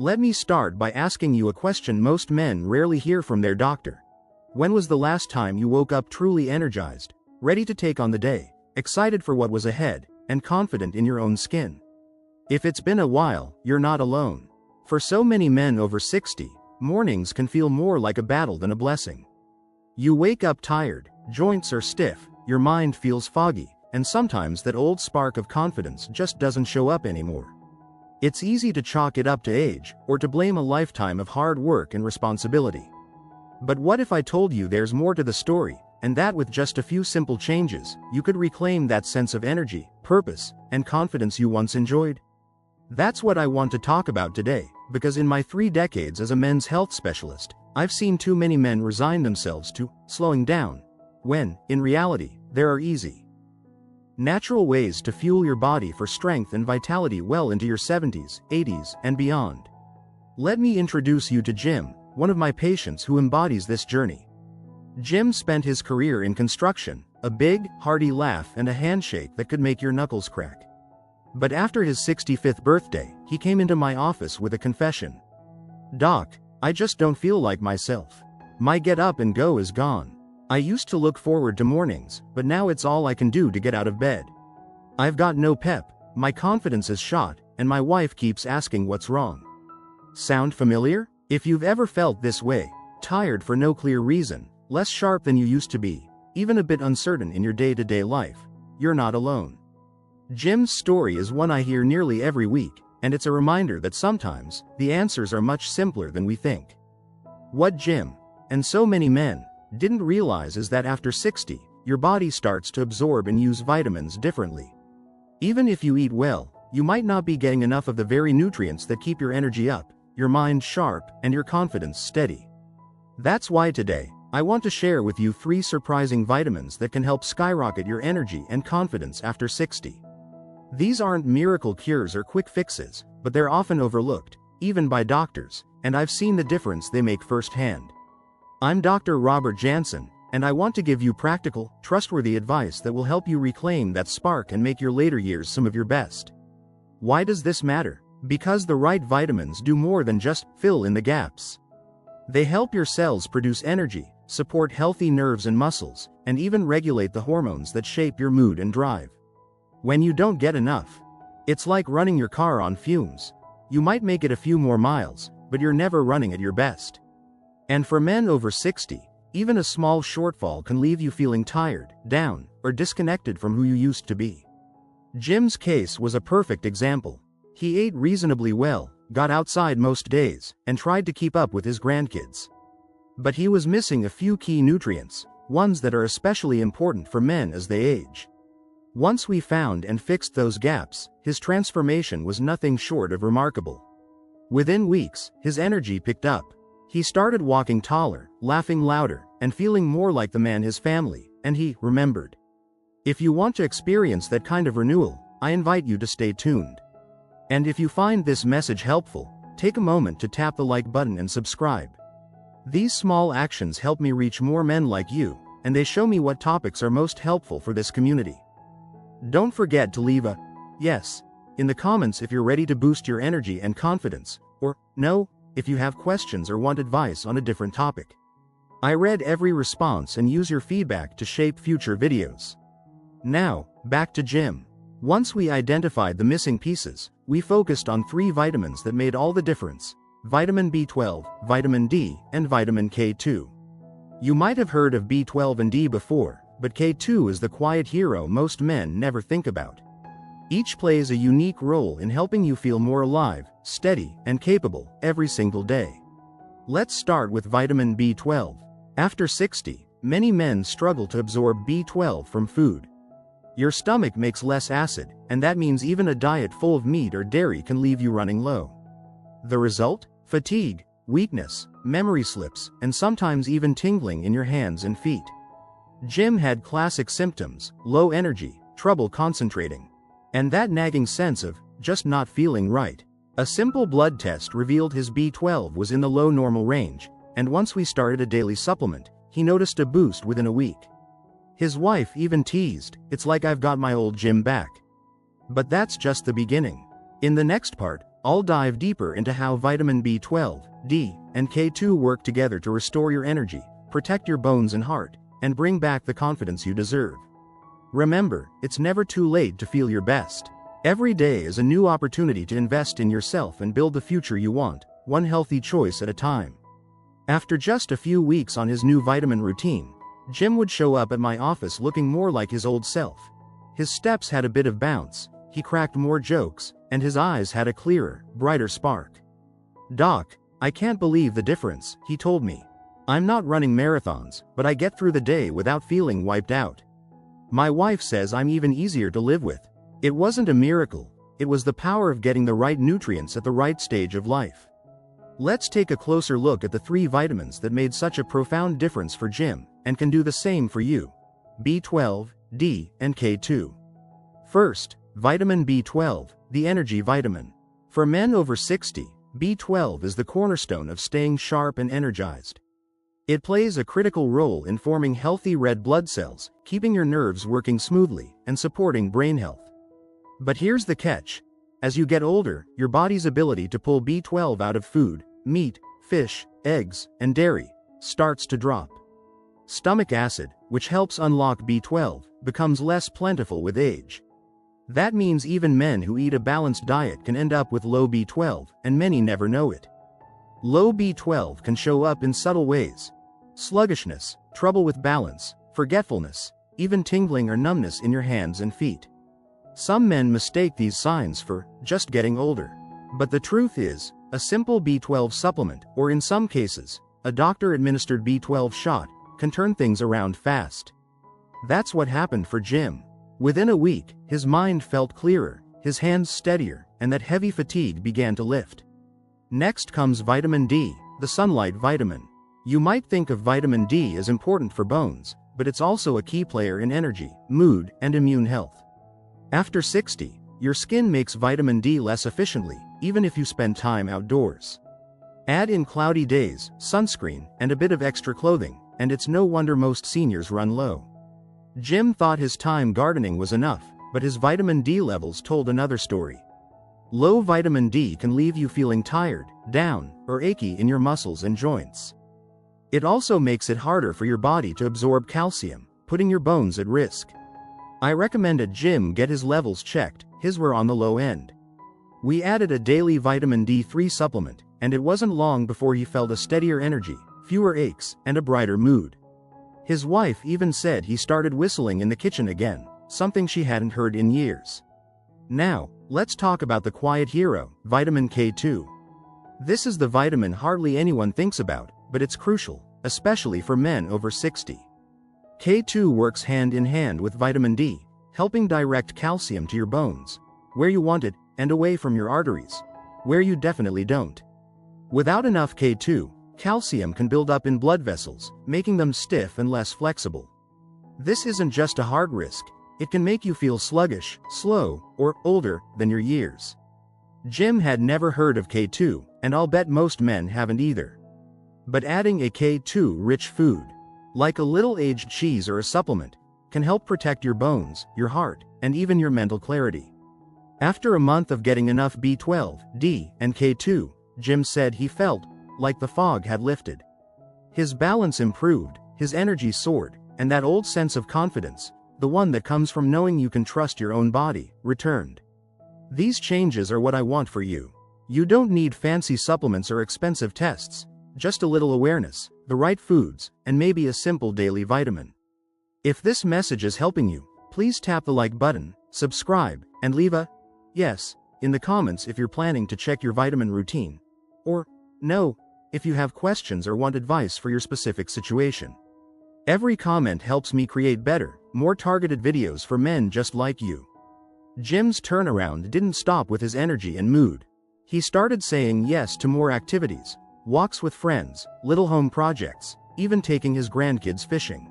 Let me start by asking you a question most men rarely hear from their doctor. When was the last time you woke up truly energized, ready to take on the day, excited for what was ahead, and confident in your own skin? If it's been a while, you're not alone. For so many men over 60, mornings can feel more like a battle than a blessing. You wake up tired, joints are stiff, your mind feels foggy, and sometimes that old spark of confidence just doesn't show up anymore. It's easy to chalk it up to age, or to blame a lifetime of hard work and responsibility. But what if I told you there's more to the story, and that with just a few simple changes, you could reclaim that sense of energy, purpose, and confidence you once enjoyed? That's what I want to talk about today, because in my 3 decades as a men's health specialist, I've seen too many men resign themselves to slowing down, when, in reality, there are easy, natural ways to fuel your body for strength and vitality well into your 70s, 80s, and beyond. Let me introduce you to Jim, one of my patients who embodies this journey. Jim spent his career in construction, a big, hearty laugh and a handshake that could make your knuckles crack. But after his 65th birthday, he came into my office with a confession. "Doc, I just don't feel like myself. My get up and go is gone. I used to look forward to mornings, but now it's all I can do to get out of bed. I've got no pep, my confidence is shot, and my wife keeps asking what's wrong." Sound familiar? If you've ever felt this way, tired for no clear reason, less sharp than you used to be, even a bit uncertain in your day-to-day life, you're not alone. Jim's story is one I hear nearly every week, and it's a reminder that sometimes, the answers are much simpler than we think. What Jim, and so many men, didn't realize is that after 60, your body starts to absorb and use vitamins differently. Even if you eat well, you might not be getting enough of the very nutrients that keep your energy up, your mind sharp, and your confidence steady. That's why today, I want to share with you 3 surprising vitamins that can help skyrocket your energy and confidence after 60. These aren't miracle cures or quick fixes, but they're often overlooked, even by doctors, and I've seen the difference they make firsthand. I'm Dr. Robert Jansen, and I want to give you practical, trustworthy advice that will help you reclaim that spark and make your later years some of your best. Why does this matter? Because the right vitamins do more than just fill in the gaps. They help your cells produce energy, support healthy nerves and muscles, and even regulate the hormones that shape your mood and drive. When you don't get enough, it's like running your car on fumes. You might make it a few more miles, but you're never running at your best. And for men over 60, even a small shortfall can leave you feeling tired, down, or disconnected from who you used to be. Jim's case was a perfect example. He ate reasonably well, got outside most days, and tried to keep up with his grandkids. But he was missing a few key nutrients, ones that are especially important for men as they age. Once we found and fixed those gaps, his transformation was nothing short of remarkable. Within weeks, his energy picked up. He started walking taller, laughing louder, and feeling more like the man his family, and he remembered. If you want to experience that kind of renewal, I invite you to stay tuned. And if you find this message helpful, take a moment to tap the like button and subscribe. These small actions help me reach more men like you, and they show me what topics are most helpful for this community. Don't forget to leave a yes in the comments if you're ready to boost your energy and confidence, or no if you have questions or want advice on a different topic. I read every response and use your feedback to shape future videos. Now, back to Jim. Once we identified the missing pieces, we focused on 3 vitamins that made all the difference: vitamin B12, vitamin D, and vitamin K2. You might have heard of B12 and D before, but K2 is the quiet hero most men never think about. Each plays a unique role in helping you feel more alive, steady, and capable every single day. Let's start with vitamin B12. After 60, many men struggle to absorb B12 from food. Your stomach makes less acid, and that means even a diet full of meat or dairy can leave you running low. The result? Fatigue, weakness, memory slips, and sometimes even tingling in your hands and feet. Jim had classic symptoms: low energy, trouble concentrating, and that nagging sense of just not feeling right. A simple blood test revealed his B12 was in the low normal range, and once we started a daily supplement, he noticed a boost within a week. His wife even teased, "It's like I've got my old Jim back." But that's just the beginning. In the next part, I'll dive deeper into how vitamin B12, D, and K2 work together to restore your energy, protect your bones and heart, and bring back the confidence you deserve. Remember, it's never too late to feel your best. Every day is a new opportunity to invest in yourself and build the future you want, one healthy choice at a time. After just a few weeks on his new vitamin routine, Jim would show up at my office looking more like his old self. His steps had a bit of bounce, he cracked more jokes, and his eyes had a clearer, brighter spark. "Doc, I can't believe the difference," he told me. "I'm not running marathons, but I get through the day without feeling wiped out. My wife says I'm even easier to live with." It wasn't a miracle, it was the power of getting the right nutrients at the right stage of life. Let's take a closer look at the 3 vitamins that made such a profound difference for Jim, and can do the same for you. B12, D, and K2. First, vitamin B12, the energy vitamin. For men over 60, B12 is the cornerstone of staying sharp and energized. It plays a critical role in forming healthy red blood cells, keeping your nerves working smoothly, and supporting brain health. But here's the catch. As you get older, your body's ability to pull B12 out of food, meat, fish, eggs, and dairy, starts to drop. Stomach acid, which helps unlock B12, becomes less plentiful with age. That means even men who eat a balanced diet can end up with low B12, and many never know it. Low B12 can show up in subtle ways. Sluggishness, trouble with balance, forgetfulness, even tingling or numbness in your hands and feet. Some men mistake these signs for just getting older. But the truth is, a simple B12 supplement, or in some cases, a doctor-administered B12 shot, can turn things around fast. That's what happened for Jim. Within a week, his mind felt clearer, his hands steadier, and that heavy fatigue began to lift. Next comes vitamin D, the sunlight vitamin. You might think of vitamin D as important for bones, but it's also a key player in energy, mood, and immune health. After 60, your skin makes vitamin D less efficiently, even if you spend time outdoors. Add in cloudy days, sunscreen, and a bit of extra clothing, and it's no wonder most seniors run low. Jim thought his time gardening was enough, but his vitamin D levels told another story. Low vitamin D can leave you feeling tired, down, or achy in your muscles and joints. It also makes it harder for your body to absorb calcium, putting your bones at risk. I recommended Jim get his levels checked, his were on the low end. We added a daily vitamin D3 supplement, and it wasn't long before he felt a steadier energy, fewer aches, and a brighter mood. His wife even said he started whistling in the kitchen again, something she hadn't heard in years. Now, let's talk about the quiet hero, vitamin K2. This is the vitamin hardly anyone thinks about, but it's crucial, especially for men over 60. K2 works hand in hand with vitamin D, helping direct calcium to your bones, where you want it, and away from your arteries, where you definitely don't. Without enough K2, calcium can build up in blood vessels, making them stiff and less flexible. This isn't just a heart risk, it can make you feel sluggish, slow, or older than your years. Jim had never heard of K2, and I'll bet most men haven't either. But adding a K2-rich food, like a little aged cheese or a supplement, can help protect your bones, your heart, and even your mental clarity. After a month of getting enough B12, D, and K2, Jim said he felt like the fog had lifted. His balance improved, his energy soared, and that old sense of confidence, the one that comes from knowing you can trust your own body, returned. These changes are what I want for you. You don't need fancy supplements or expensive tests, just a little awareness, the right foods, and maybe a simple daily vitamin. If this message is helping you, please tap the like button, subscribe, and leave a yes in the comments if you're planning to check your vitamin routine, or no if you have questions or want advice for your specific situation. Every comment helps me create better, more targeted videos for men just like you. Jim's turnaround didn't stop with his energy and mood. He started saying yes to more activities, walks with friends, little home projects, even taking his grandkids fishing.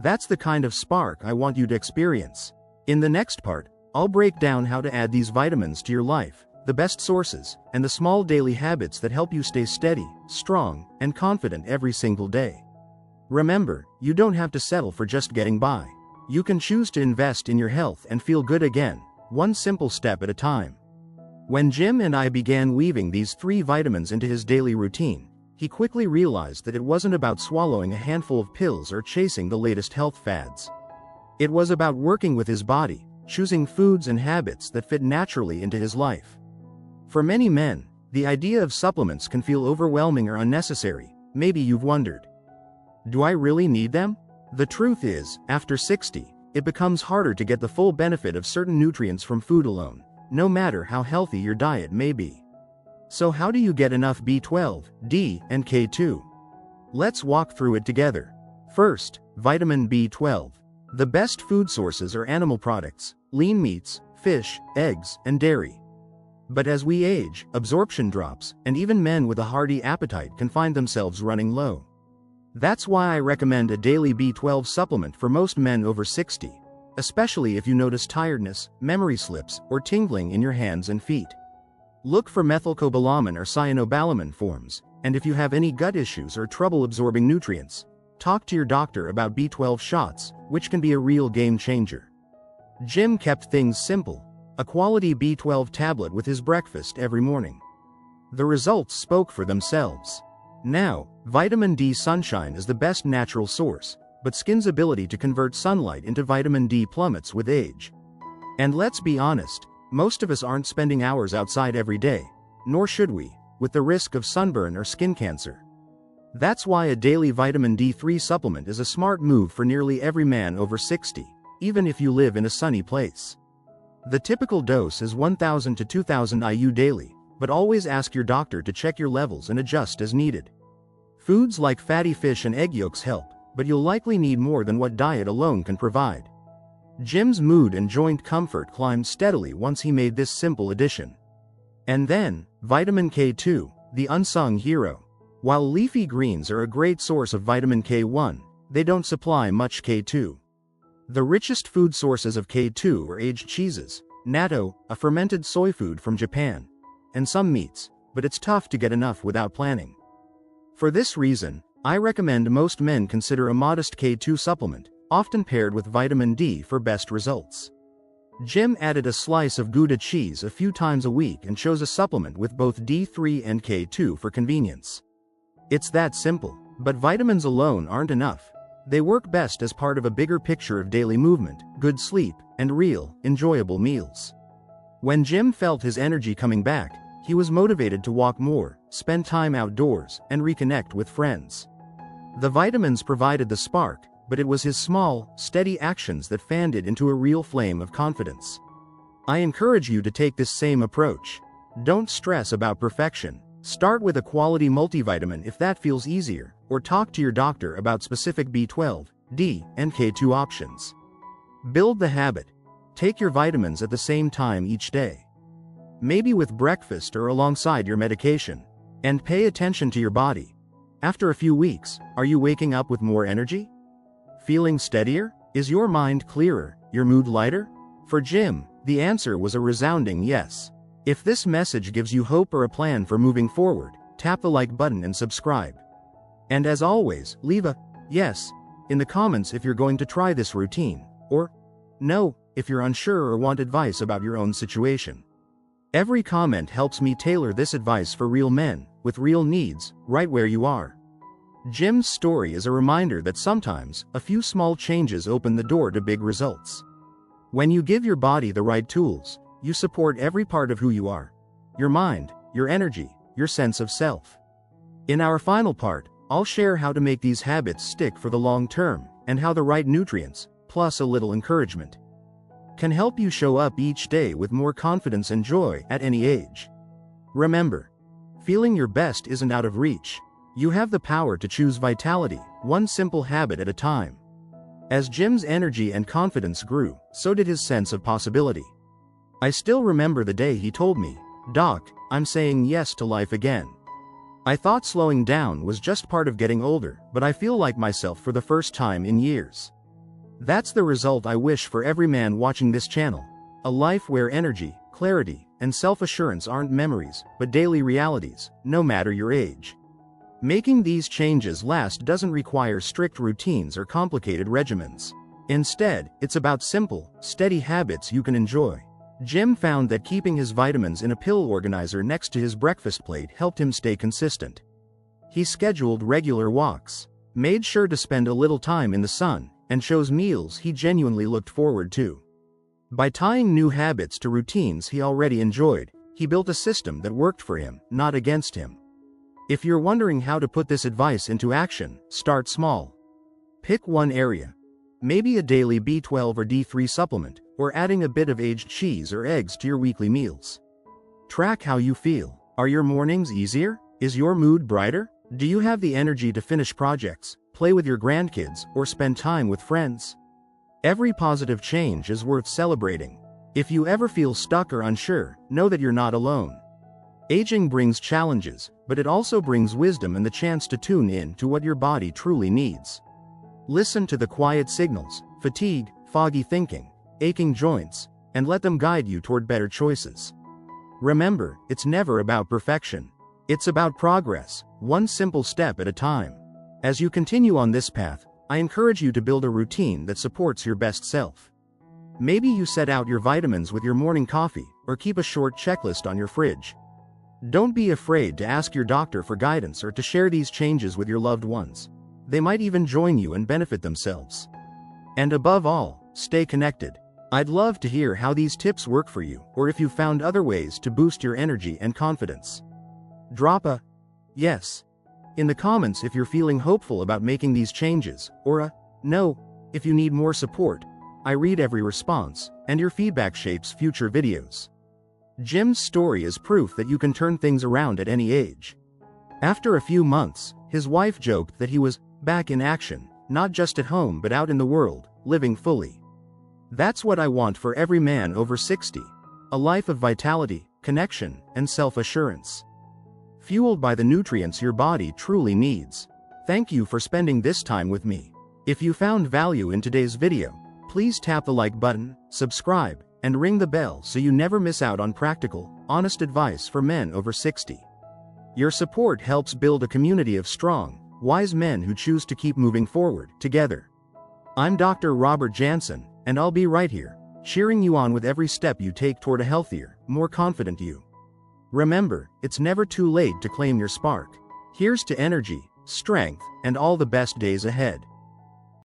That's the kind of spark I want you to experience. In the next part, I'll break down how to add these vitamins to your life, the best sources, and the small daily habits that help you stay steady, strong, and confident every single day. Remember, you don't have to settle for just getting by. You can choose to invest in your health and feel good again, one simple step at a time. When Jim and I began weaving these 3 vitamins into his daily routine, he quickly realized that it wasn't about swallowing a handful of pills or chasing the latest health fads. It was about working with his body, choosing foods and habits that fit naturally into his life. For many men, the idea of supplements can feel overwhelming or unnecessary. Maybe you've wondered, do I really need them? The truth is, after 60, it becomes harder to get the full benefit of certain nutrients from food alone, no matter how healthy your diet may be. So how do you get enough B12, D, and K2? Let's walk through it together. First, vitamin B12. The best food sources are animal products, lean meats, fish, eggs, and dairy. But as we age, absorption drops, and even men with a hearty appetite can find themselves running low. That's why I recommend a daily B12 supplement for most men over 60, especially if you notice tiredness, memory slips, or tingling in your hands and feet. Look for methylcobalamin or cyanobalamin forms, and if you have any gut issues or trouble absorbing nutrients, talk to your doctor about B12 shots, which can be a real game changer. Jim kept things simple, a quality B12 tablet with his breakfast every morning. The results spoke for themselves. Now, vitamin D sunshine is the best natural source, but skin's ability to convert sunlight into vitamin D plummets with age. And let's be honest, most of us aren't spending hours outside every day, nor should we, with the risk of sunburn or skin cancer. That's why a daily vitamin D3 supplement is a smart move for nearly every man over 60, even if you live in a sunny place. The typical dose is 1,000 to 2,000 IU daily, but always ask your doctor to check your levels and adjust as needed. Foods like fatty fish and egg yolks help, but you'll likely need more than what diet alone can provide. Jim's mood and joint comfort climbed steadily once he made this simple addition. And then, vitamin K2, the unsung hero. While leafy greens are a great source of vitamin K1, they don't supply much K2. The richest food sources of K2 are aged cheeses, natto, a fermented soy food from Japan, and some meats, but it's tough to get enough without planning. For this reason, I recommend most men consider a modest K2 supplement, often paired with vitamin D for best results. Jim added a slice of Gouda cheese a few times a week and chose a supplement with both D3 and K2 for convenience. It's that simple, but vitamins alone aren't enough. They work best as part of a bigger picture of daily movement, good sleep, and real, enjoyable meals. When Jim felt his energy coming back, he was motivated to walk more, spend time outdoors, and reconnect with friends. The vitamins provided the spark, but it was his small, steady actions that fanned it into a real flame of confidence. I encourage you to take this same approach. Don't stress about perfection. Start with a quality multivitamin if that feels easier, or talk to your doctor about specific B12, D, and K2 options. Build the habit. Take your vitamins at the same time each day. Maybe with breakfast or alongside your medication. And pay attention to your body. After a few weeks, are you waking up with more energy? Feeling steadier? Is your mind clearer, your mood lighter? For Jim, the answer was a resounding yes. If this message gives you hope or a plan for moving forward, tap the like button and subscribe. And as always, leave a yes in the comments if you're going to try this routine, or no if you're unsure or want advice about your own situation. Every comment helps me tailor this advice for real men, with real needs, right where you are. Jim's story is a reminder that sometimes, a few small changes open the door to big results. When you give your body the right tools, you support every part of who you are. Your mind, your energy, your sense of self. In our final part, I'll share how to make these habits stick for the long term, and how the right nutrients, plus a little encouragement, can help you show up each day with more confidence and joy at any age. Remember, feeling your best isn't out of reach. You have the power to choose vitality, one simple habit at a time. As Jim's energy and confidence grew, so did his sense of possibility. I still remember the day he told me, "Doc, I'm saying yes to life again. I thought slowing down was just part of getting older, but I feel like myself for the first time in years." That's the result I wish for every man watching this channel. A life where energy, clarity, and self-assurance aren't memories, but daily realities, no matter your age. Making these changes last doesn't require strict routines or complicated regimens. Instead, it's about simple, steady habits you can enjoy. Jim found that keeping his vitamins in a pill organizer next to his breakfast plate helped him stay consistent. He scheduled regular walks, made sure to spend a little time in the sun, and chose meals he genuinely looked forward to. By tying new habits to routines he already enjoyed, he built a system that worked for him, not against him. If you're wondering how to put this advice into action, start small. Pick one area. Maybe a daily B12 or D3 supplement, or adding a bit of aged cheese or eggs to your weekly meals. Track how you feel. Are your mornings easier? Is your mood brighter? Do you have the energy to finish projects, play with your grandkids, or spend time with friends? Every positive change is worth celebrating. If you ever feel stuck or unsure, know that you're not alone. Aging brings challenges, but it also brings wisdom and the chance to tune in to what your body truly needs. Listen to the quiet signals, fatigue, foggy thinking, aching joints, and let them guide you toward better choices. Remember, it's never about perfection. It's about progress, one simple step at a time. As you continue on this path, I encourage you to build a routine that supports your best self. Maybe you set out your vitamins with your morning coffee, or keep a short checklist on your fridge. Don't be afraid to ask your doctor for guidance or to share these changes with your loved ones. They might even join you and benefit themselves. And above all, stay connected. I'd love to hear how these tips work for you, or if you found other ways to boost your energy and confidence. Drop a yes in the comments if you're feeling hopeful about making these changes, or a no if you need more support. I read every response, and your feedback shapes future videos. Jim's story is proof that you can turn things around at any age. After a few months, his wife joked that he was back in action, not just at home but out in the world, living fully. That's what I want for every man over 60. A life of vitality, connection, and self-assurance. Fueled by the nutrients your body truly needs. Thank you for spending this time with me. If you found value in today's video, please tap the like button, subscribe, and ring the bell so you never miss out on practical, honest advice for men over 60. Your support helps build a community of strong, wise men who choose to keep moving forward, together. I'm Dr. Robert Jansen, and I'll be right here, cheering you on with every step you take toward a healthier, more confident you. Remember, it's never too late to claim your spark. Here's to energy, strength, and all the best days ahead.